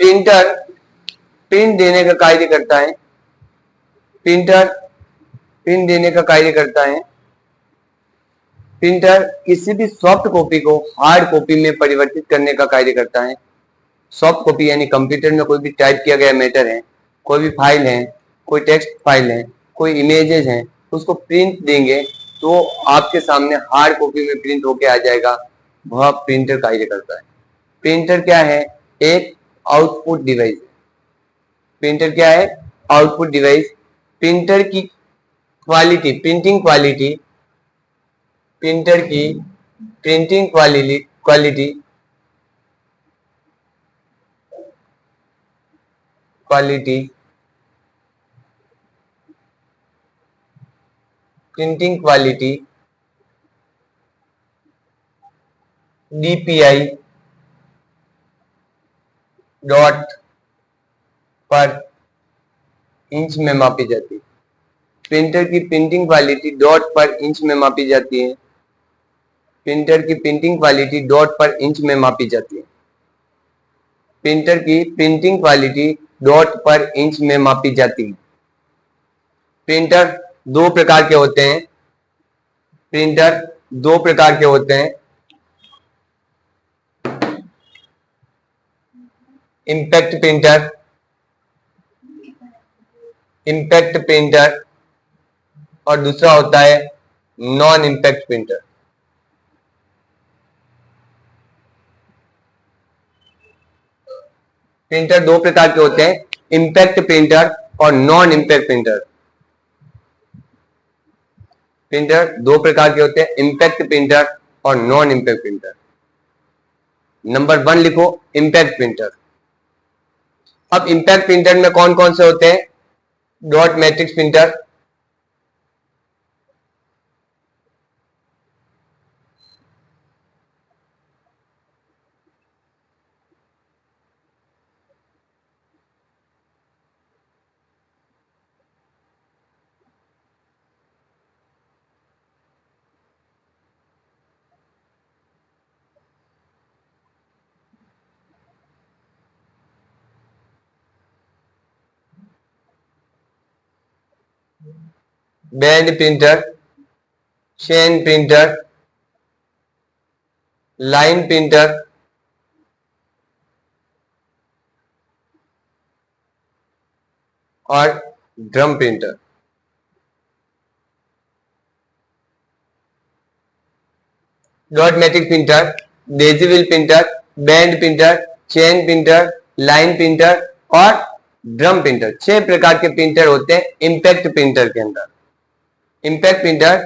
Printer print देने का कार्य करता है। प्रिंटर प्रिंट देने का कार्य करता है। प्रिंटर किसी भी सॉफ्ट कॉपी को हार्ड कॉपी में परिवर्तित करने का कार्य करता है। सॉफ्ट कॉपी यानी कंप्यूटर में कोई भी टाइप किया गया मैटर है, कोई भी फाइल है, कोई टेक्स्ट फाइल है, कोई इमेजेस हैं, उसको प्रिंट देंगे तो आपके सामने हार्ड कॉपी में प्रिंट होके आ जाएगा। वह प्रिंटर कार्य करता है। प्रिंटर क्या है? एक आउटपुट डिवाइस है। प्रिंटर क्या है? Output device. प्रिंटर की क्वालिटी, प्रिंटिंग क्वालिटी, प्रिंटर की printing quality printing quality DPI dot पर इंच में मापी जाती है। प्रिंटर की प्रिंटिंग क्वालिटी डॉट पर इंच में मापी जाती है। प्रिंटर की प्रिंटिंग क्वालिटी डॉट पर इंच में मापी जाती है। प्रिंटर की प्रिंटिंग क्वालिटी डॉट पर इंच में मापी जाती है। प्रिंटर दो प्रकार के होते हैं। प्रिंटर दो प्रकार के होते हैं। इम्पैक्ट प्रिंटर, इम्पैक्ट प्रिंटर, और दूसरा होता है नॉन इम्पैक्ट प्रिंटर। प्रिंटर दो प्रकार के होते हैं, इम्पैक्ट प्रिंटर और नॉन इम्पैक्ट प्रिंटर। प्रिंटर दो प्रकार के होते हैं, इम्पैक्ट प्रिंटर और नॉन इम्पैक्ट प्रिंटर। नंबर 1 लिखो, इम्पैक्ट प्रिंटर। अब इम्पैक्ट प्रिंटर में कौन कौन से होते हैं? Dot matrix printer, band printer, chain printer, line printer, और drum printer. Dot matrix printer, daisy wheel printer, band printer, chain printer, line printer और ड्रम प्रिंटर, 6 प्रकार के प्रिंटर होते हैं इम्पैक्ट प्रिंटर के अंदर। इम्पैक्ट प्रिंटर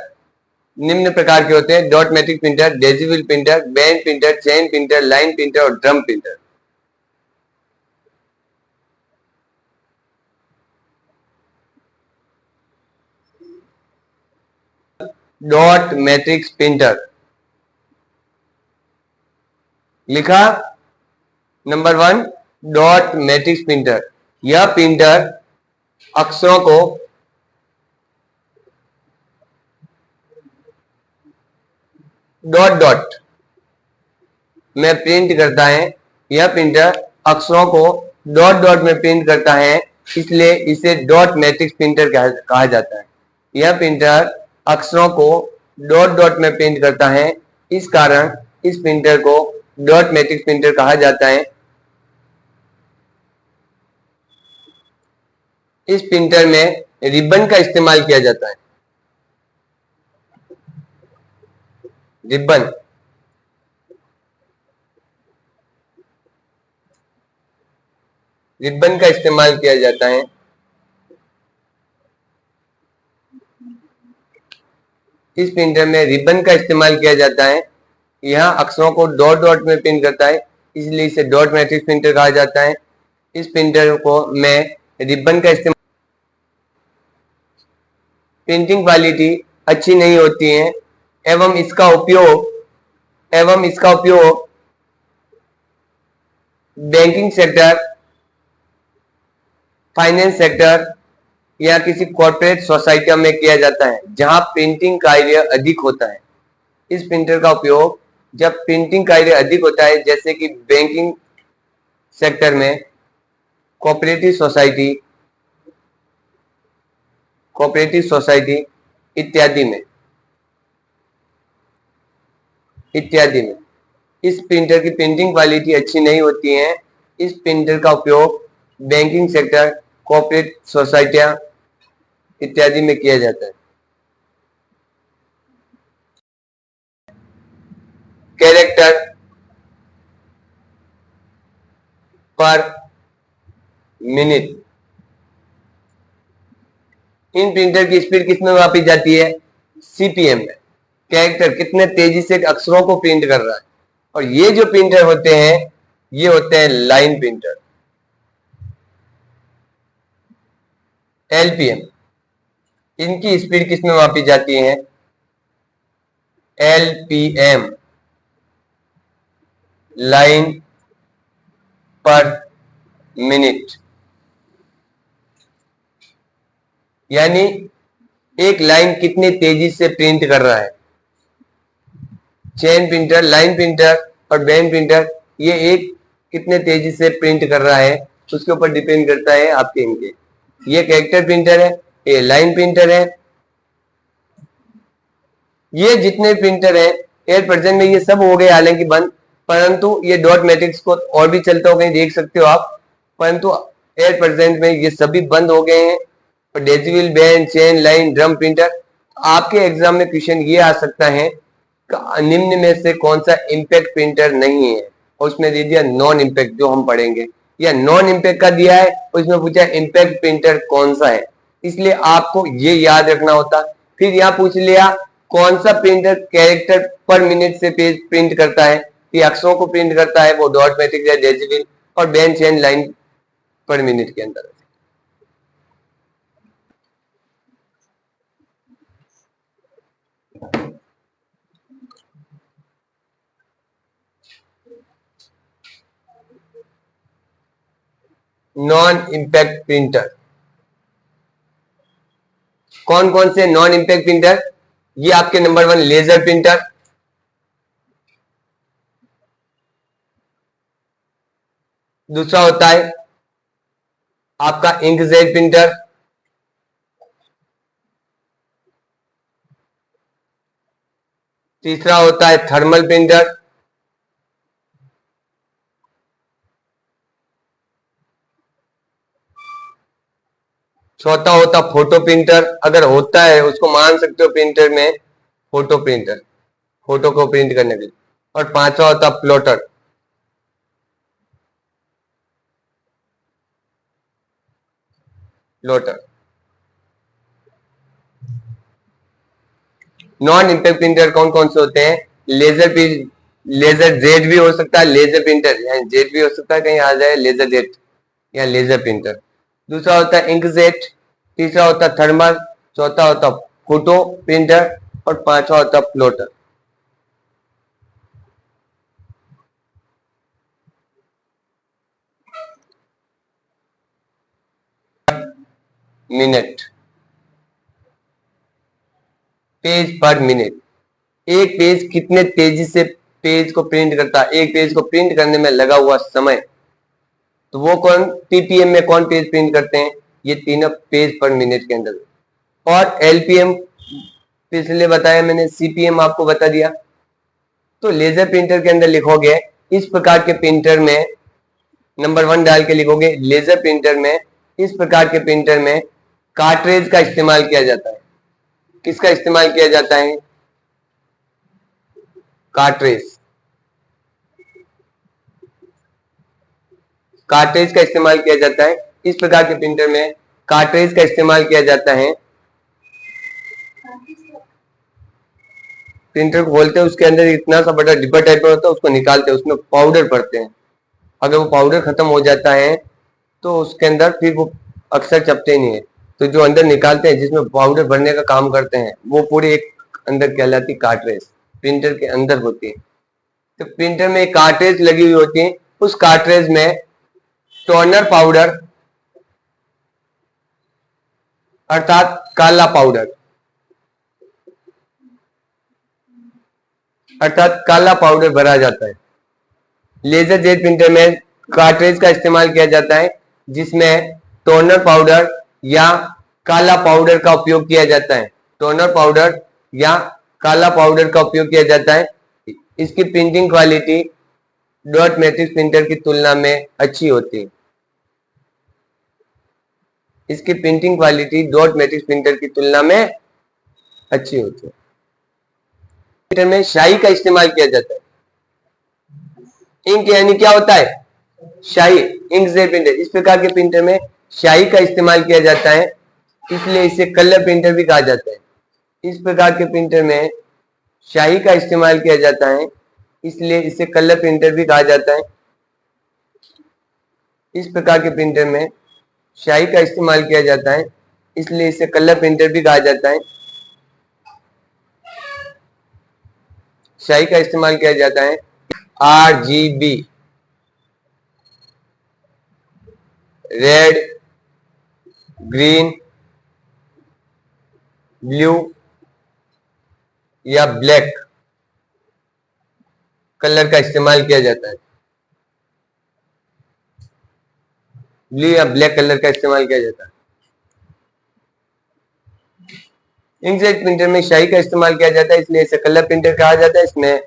निम्न प्रकार के होते हैं: dot matrix printer, daisy wheel printer, band printer, chain printer, line printer और drum printer. Dot matrix printer लिखा। नंबर 1 डॉट मैट्रिक्स प्रिंटर, यह प्रिंटर अक्षरों को डॉट डॉट में प्रिंट करता है। यह प्रिंटर अक्षरों को डॉट डॉट में प्रिंट करता है, इसलिए इसे डॉट मैट्रिक्स प्रिंटर कहा जाता है। यह प्रिंटर अक्षरों को डॉट डॉट में प्रिंट करता है, इस कारण इस printer co dot matrix printer कहा जाता है। इस प्रिंटर में रिबन का इस्तेमाल किया जाता है। रिबन रिबन का इस्तेमाल किया जाता है। इस प्रिंटर में रिबन का इस्तेमाल किया जाता है। यह अक्षरों को डॉट डॉट में प्रिंट करता है, इसलिए इसे डॉट मैट्रिक्स प्रिंटर कहा जाता है। इस प्रिंटर को में रिबन का इस्तेमाल, प्रिंटिंग क्वालिटी अच्छी नहीं होती है एवं इसका उपयोग बैंकिंग सेक्टर, फाइनेंस सेक्टर या किसी कॉर्पोरेट सोसाइटी में किया जाता है जहां प्रिंटिंग कार्य अधिक होता है। इस प्रिंटर का उपयोग जब प्रिंटिंग कार्य अधिक होता है, जैसे कि बैंकिंग सेक्टर में कोऑपरेटिव सोसाइटी इत्यादि में इस प्रिंटर की प्रिंटिंग क्वालिटी अच्छी नहीं होती है। इस प्रिंटर का उपयोग बैंकिंग सेक्टर, कोऑपरेटिव सोसाइटियां इत्यादि में किया जाता है। कैरेक्टर पर मिनट, इन प्रिंटर की स्पीड किस में मापी जाती है? सीपीएम में। कैरेक्टर कितने तेजी से अक्षरों को प्रिंट कर रहा है। और ये जो प्रिंटर होते हैं ये होते हैं लाइन प्रिंटर, एलपीएम। इनकी स्पीड किस में मापी जाती है? एलपीएम, लाइन पर मिनट। यानी एक लाइन कितनी तेजी से प्रिंट कर रहा है। चेन प्रिंटर, लाइन प्रिंटर और बैंड प्रिंटर, ये एक कितने तेजी से प्रिंट कर रहा है उसके ऊपर डिपेंड करता है आपके इनके। ये कैरेक्टर प्रिंटर है, ये लाइन प्रिंटर है। ये जितने प्रिंटर है एयर प्रेजेंट में ये सब हो गए हालांकि बंद, परंतु ये डॉट मैट्रिक्स को और भी चलता हो कहीं देख सकते हो आप, परंतु एयर प्रेजेंट में ये सभी बंद हो गए हैं। और decibel, band, chain, line, drum printer. आपके एग्जाम में क्वेश्चन ये आ सकता है निम्न में से कौन सा इम्पैक्ट प्रिंटर नहीं है, और उसमें दे दिया नॉन इम्पैक्ट, जो हम पढ़ेंगे, या नॉन इम्पैक्ट का दिया है और इसमें पूछा इम्पैक्ट प्रिंटर कौन सा है। इसलिए आपको ये याद रखना होता। फिर यहाँ पूछ लिया कौन सा प्रिंटर कैरेक्टर पर मिनट से पेज प्रिंट करता है, ये अक्षरों को प्रिंट करता है, वो डॉट मैट्रिक्स या डेसिबल और बैंड, चेन, लाइन पर मिनट के अंदर। नॉन इम्पैक्ट प्रिंटर कौन कौन से नॉन इम्पैक्ट प्रिंटर? ये आपके नंबर 1 लेजर प्रिंटर, दूसरा होता है आपका इंकजेट प्रिंटर, तीसरा होता है थर्मल प्रिंटर, चौथा होता फोटो प्रिंटर, अगर होता है उसको मान सकते हो प्रिंटर में फोटो प्रिंटर, फोटो को प्रिंट करने के लिए, और पांचवा होता प्लॉटर। नॉन इम्पैक्ट प्रिंटर कौन कौन से होते हैं? लेजर जेड भी हो सकता है, लेजर प्रिंटर यानी जेड भी हो सकता है, कहीं आ जाए लेजर जेट या लेजर प्रिंटर। दूसरा होता है इंकजेट, तीसरा होता है थर्मल, चौथा होता है फोटो प्रिंटर और पांचवा होता है प्लॉटर। मिनट, पेज पर मिनट। एक पेज कितने तेजी से पेज को प्रिंट करता है, एक पेज को प्रिंट करने में लगा हुआ समय, तो वो कौन पीपीएम में कौन पेज प्रिंट करते हैं? ये तीनों पेज पर मिनट के अंदर। और एलपीएम पिछले बताया मैंने, सीपीएम आपको बता दिया। तो लेजर प्रिंटर के अंदर लिखोगे इस प्रकार के प्रिंटर में, नंबर 1 डाल के लिखोगे लेजर प्रिंटर में, इस प्रकार के प्रिंटर में कार्ट्रेज का इस्तेमाल किया जाता है। किसका इस्तेमाल किया जाता है? कार्ट्रेज, कार्ट्रेज का इस्तेमाल किया जाता है। इस प्रकार के प्रिंटर में कार्ट्रेज का इस्तेमाल किया जाता है। प्रिंटर को खोलते हैं, उसके अंदर इतना सा बड़ा डिब्बा टाइप में होता है, उसको निकालते हैं, उसमें पाउडर भरते हैं। अगर वो पाउडर खत्म हो जाता है तो उसके अंदर फिर वो अक्सर चपटे नहीं है, तो जो अंदर निकालते हैं जिसमें पाउडर भरने का काम करते हैं वो पूरी एक अंदर कहलाती कार्ट्रेज, प्रिंटर के अंदर होती है। तो प्रिंटर में एक कार्ट्रेज लगी हुई होती है, उस कार्ट्रेज में टोनर पाउडर अर्थात काला पाउडर, भरा जाता है। लेजर जेट प्रिंटर में कार्ट्रेज का इस्तेमाल किया जाता है जिसमें टोनर पाउडर या काला पाउडर का उपयोग किया जाता है। टोनर पाउडर या काला पाउडर का उपयोग किया जाता है। इसकी printing quality dot matrix printer की तुलना में अच्छी होती है। इसकी printing quality dot matrix printer की तुलना में अच्छी होती है। प्रिंटर में स्याही का इस्तेमाल किया जाता है। इंक यानी क्या होता है? स्याही, इंकजेट प्रिंटर। इस प्रकार के प्रिंटर में स्याही का इस्तेमाल किया जाता है, इसलिए इसे कलर प्रिंटर भी कहा जाता है। इस प्रकार के प्रिंटर में स्याही का इस्तेमाल किया जाता है, इसलिए इसे कलर प्रिंटर भी कहा जाता है। इस प्रकार के प्रिंटर में स्याही का इस्तेमाल किया जाता है, इसलिए इसे कलर प्रिंटर भी कहा जाता है। स्याही का इस्तेमाल किया जाता है RGB, रेड, ग्रीन, ब्लू या ब्लैक कलर का इस्तेमाल किया जाता है। ब्लू या ब्लैक कलर का इस्तेमाल किया जाता है। इंकजेट प्रिंटर में स्याही का इस्तेमाल किया जाता है, इसलिए इसे कलर प्रिंटर कहा जाता है। इसमें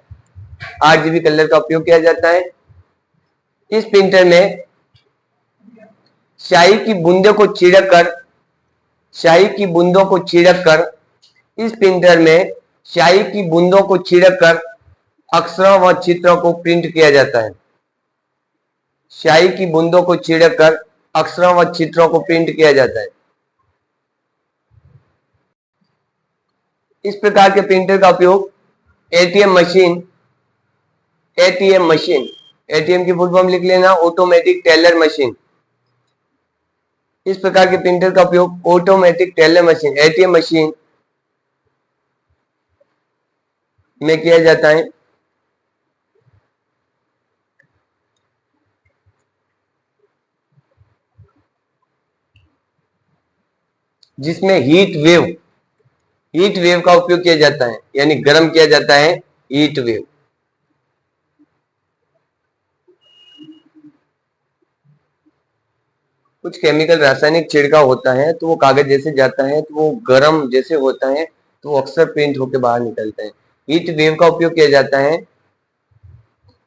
RGB कलर का उपयोग किया जाता है। इस प्रिंटर में स्याही की बूंदों को छिड़क कर इस प्रिंटर में स्याही की बूंदों को छिड़क कर अक्षरों व चित्रों को प्रिंट किया जाता है। स्याही की बूंदों को छिड़क कर अक्षरों व चित्रों को प्रिंट किया जाता है। इस प्रकार के प्रिंटर का उपयोग एटीएम मशीन एटीएम की फुल फॉर्म लिख लेना, ऑटोमेटिक टेलर मशीन। इस प्रकार के प्रिंटर का उपयोग automatic teller machine, ATM machine में किया जाता है। जिसमें हीट वेव का उपयोग किया जाता है, यानी गर्म किया जाता है, हीट वेव। कुछ केमिकल रासायनिक छिड़काव होता है तो वो कागज जैसे जाता है तो वो गर्म जैसे होता है तो वो अक्सर प्रिंट होकर बाहर निकलता है। हीट वेव का उपयोग किया जाता है।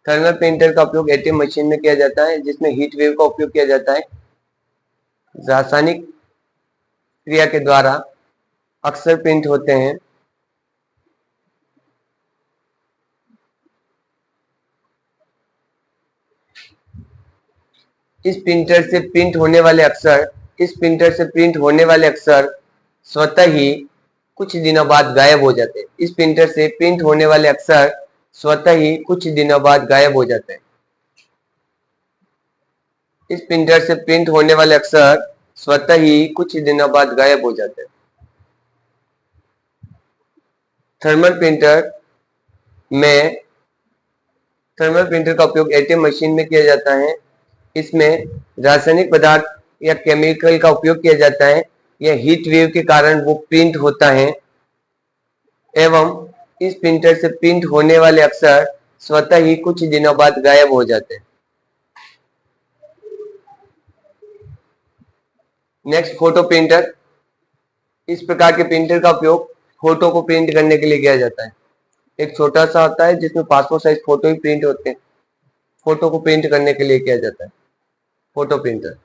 थर्मल प्रिंटर का उपयोग एटीएम मशीन में किया जाता है, जिसमें हीट वेव का उपयोग किया जाता है। रासायनिक क्रिया के द्वारा अक्सर प्रिंट होते हैं। इस प्रिंटर से प्रिंट होने वाले अक्षर स्वतः ही कुछ दिनों बाद गायब हो जाते हैं। इस प्रिंटर से प्रिंट होने वाले अक्षर स्वतः ही कुछ दिनों बाद गायब हो जाते हैं। इस प्रिंटर से प्रिंट होने वाले अक्षर स्वतः ही कुछ दिनों बाद गायब हो जाते हैं। थर्मल प्रिंटर का उपयोग एटीएम मशीन में किया जाता है। इसमें रासायनिक पदार्थ या केमिकल का उपयोग किया जाता है। यह हीट वेव के कारण वो प्रिंट होता है एवं इस प्रिंटर से प्रिंट होने वाले अक्षर स्वतः ही कुछ दिनों बाद गायब हो जाते हैं। Next, photo printer. इस प्रकार के प्रिंटर का उपयोग फोटो को प्रिंट करने के लिए किया जाता है। एक छोटा सा होता है जिसमें पासपोर्ट साइज फोटो ही प्रिंट होते हैं। फोटो को प्रिंट करने के लिए किया जाता है फोटो प्रिंटर।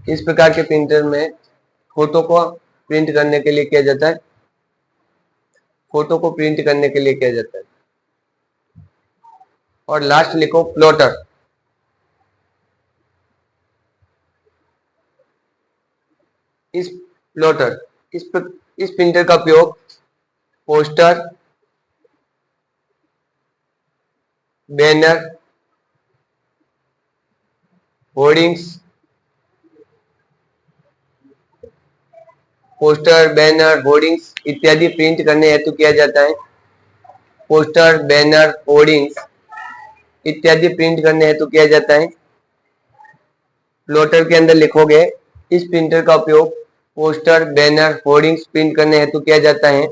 इस प्रकार के प्रिंटर में फोटो को प्रिंट करने के लिए किया जाता है। और लास्ट लिखो प्लॉटर। इस प्रिंटर का उपयोग पोस्टर, बैनर, होर्डिंग्स इत्यादि प्रिंट करने हेतु किया जाता है। पोस्टर, बैनर, होर्डिंग्स इत्यादि प्रिंट करने हेतु किया जाता है। प्लॉटर के अंदर लिखोगे इस प्रिंटर का उपयोग पोस्टर, बैनर, होर्डिंग्स प्रिंट करने हेतु किया जाता है।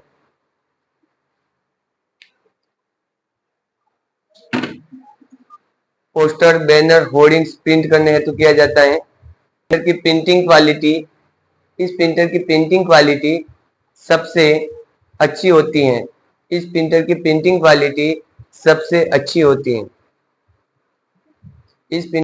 पोस्टर, बैनर, होर्डिंग्स प्रिंट करने हेतु किया जाता है। प्रिंटर की प्रिंटिंग क्वालिटी, इस प्रिंटर की प्रिंटिंग क्वालिटी सबसे अच्छी होती है। इस प्रिंटर की प्रिंटिंग क्वालिटी सबसे अच्छी होती है। इस